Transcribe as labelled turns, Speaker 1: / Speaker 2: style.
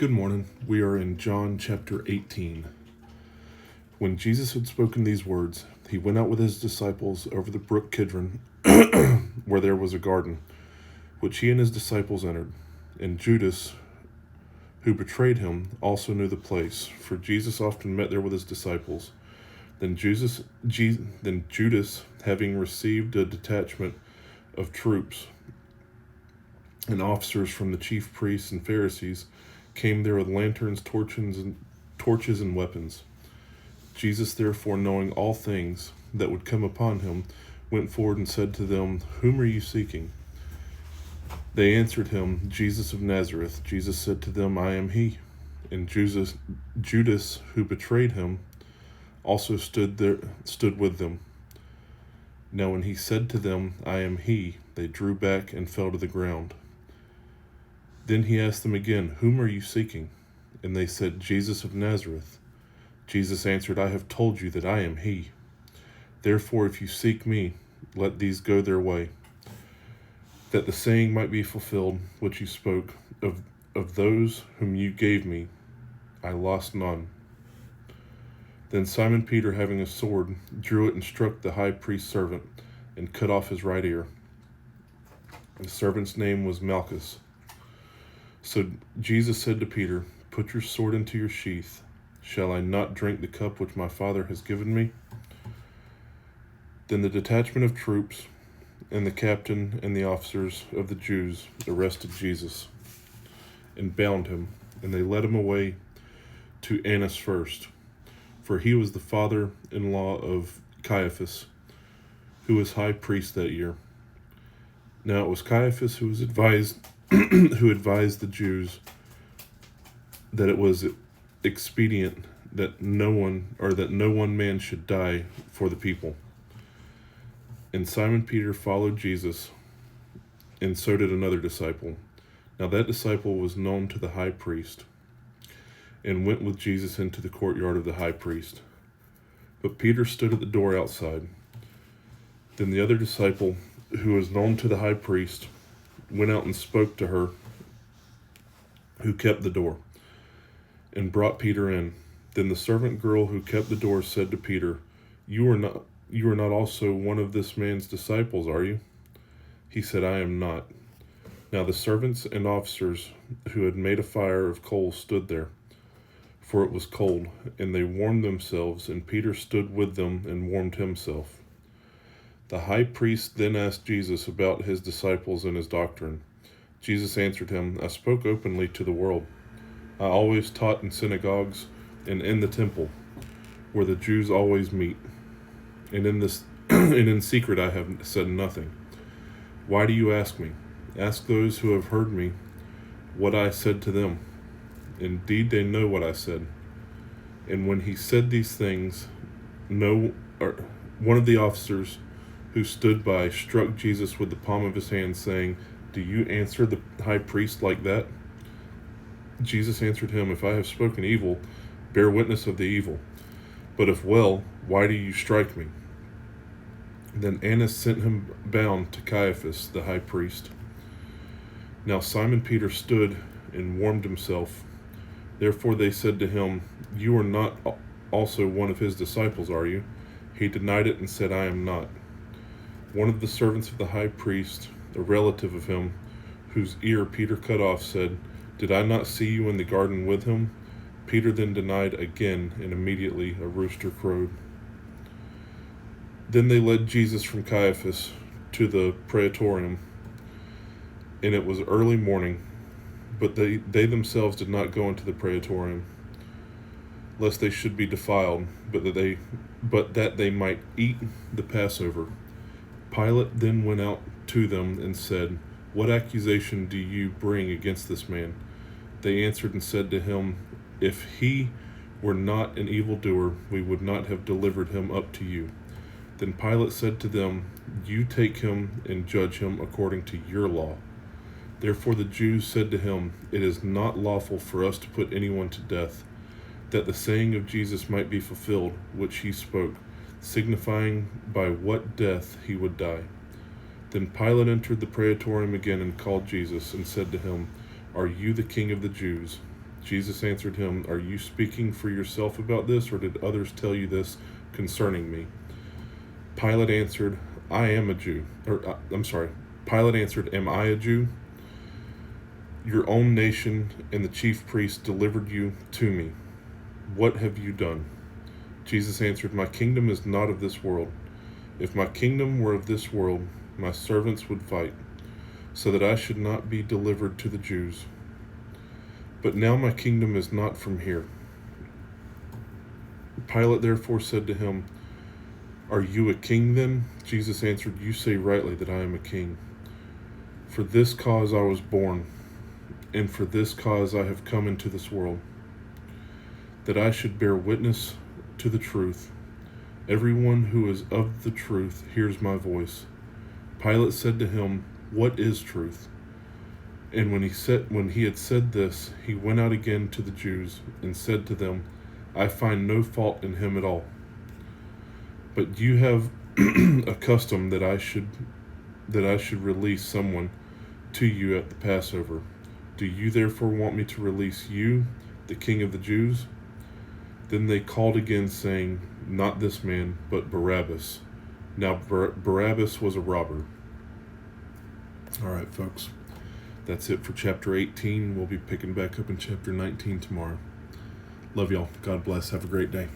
Speaker 1: Good morning. We are in John chapter 18. When Jesus had spoken these words, he went out with his disciples over the brook Kidron, where there was a garden, which he and his disciples entered. And Judas, who betrayed him, also knew the place, for Jesus often met there with his disciples. Then Judas, having received a detachment of troops and officers from the chief priests and Pharisees, came there with lanterns, torches, and weapons. Jesus, therefore, knowing all things that would come upon him, went forward and said to them, "Whom are you seeking?" They answered him, "Jesus of Nazareth." Jesus said to them, "I am he." And Judas, who betrayed him, also stood with them. Now when he said to them, "I am he," they drew back and fell to the ground. Then he asked them again, "Whom are you seeking?" And they said, "Jesus of Nazareth." Jesus answered, "I have told you that I am he. Therefore, if you seek me, let these go their way, that the saying might be fulfilled which you spoke, of those whom you gave me, I lost none." Then Simon Peter, having a sword, drew it and struck the high priest's servant, and cut off his right ear. The servant's name was Malchus. So Jesus said to Peter, "Put your sword into your sheath. Shall I not drink the cup which my Father has given me?" Then the detachment of troops and the captain and the officers of the Jews arrested Jesus and bound him, and they led him away to Annas first, for he was the father-in-law of Caiaphas, who was high priest that year. Now it was Caiaphas who advised the Jews that it was expedient that no one man should die for the people. And Simon Peter followed Jesus, and so did another disciple. Now that disciple was known to the high priest, and went with Jesus into the courtyard of the high priest. But Peter stood at the door outside. Then the other disciple, who was known to the high priest, went out and spoke to her who kept the door, and brought Peter in. Then the servant girl who kept the door said to Peter, You are not also one of this man's disciples, are you?" He said, "I am not." Now the servants and officers who had made a fire of coals stood there, for it was cold, and they warmed themselves, and Peter stood with them and warmed himself. The high priest then asked Jesus about his disciples and his doctrine. Jesus answered him, "I spoke openly to the world. I always taught in synagogues and in the temple, where the Jews always meet. And in secret I have said nothing. Why do you ask me? Ask those who have heard me what I said to them. Indeed, they know what I said." And when he said these things, one of the officers who stood by struck Jesus with the palm of his hand, saying, "Do you answer the high priest like that?" Jesus answered him, "If I have spoken evil, bear witness of the evil. But if well, why do you strike me?" Then Annas sent him bound to Caiaphas, the high priest. Now Simon Peter stood and warmed himself. Therefore they said to him, "You are not also one of his disciples, are you?" He denied it and said, "I am not." One of the servants of the high priest, a relative of him, whose ear Peter cut off, said, "Did I not see you in the garden with him?" Peter then denied again, and immediately a rooster crowed. Then they led Jesus from Caiaphas to the praetorium, and it was early morning, but they themselves did not go into the praetorium, lest they should be defiled, but that they might eat the Passover. Pilate then went out to them and said, "What accusation do you bring against this man?" They answered and said to him, "If he were not an evildoer, we would not have delivered him up to you." Then Pilate said to them, "You take him and judge him according to your law." Therefore the Jews said to him, "It is not lawful for us to put anyone to death," that the saying of Jesus might be fulfilled, which he spoke, signifying by what death he would die. Then Pilate entered the praetorium again and called Jesus and said to him, "Are you the king of the Jews?" Jesus answered him, "Are you speaking for yourself about this, or did others tell you this concerning me?" Pilate answered, "I am a Jew." Pilate answered, "Am I a Jew? Your own nation and the chief priests delivered you to me. What have you done?" Jesus answered, "My kingdom is not of this world. If my kingdom were of this world, my servants would fight, so that I should not be delivered to the Jews. But now my kingdom is not from here." Pilate therefore said to him, "Are you a king then?" Jesus answered, "You say rightly that I am a king. For this cause I was born, and for this cause I have come into this world, that I should bear witness to the truth. Everyone who is of the truth hears my voice." Pilate said to him, "What is truth?" And when he had said this, he went out again to the Jews and said to them, "I find no fault in him at all. But you have a custom that I should release someone to you at the Passover. Do you therefore want me to release you, the king of the Jews?" Then they called again, saying, "Not this man, but Barabbas." Now Barabbas was a robber. All right, folks. That's it for chapter 18. We'll be picking back up in chapter 19 tomorrow. Love y'all. God bless. Have a great day.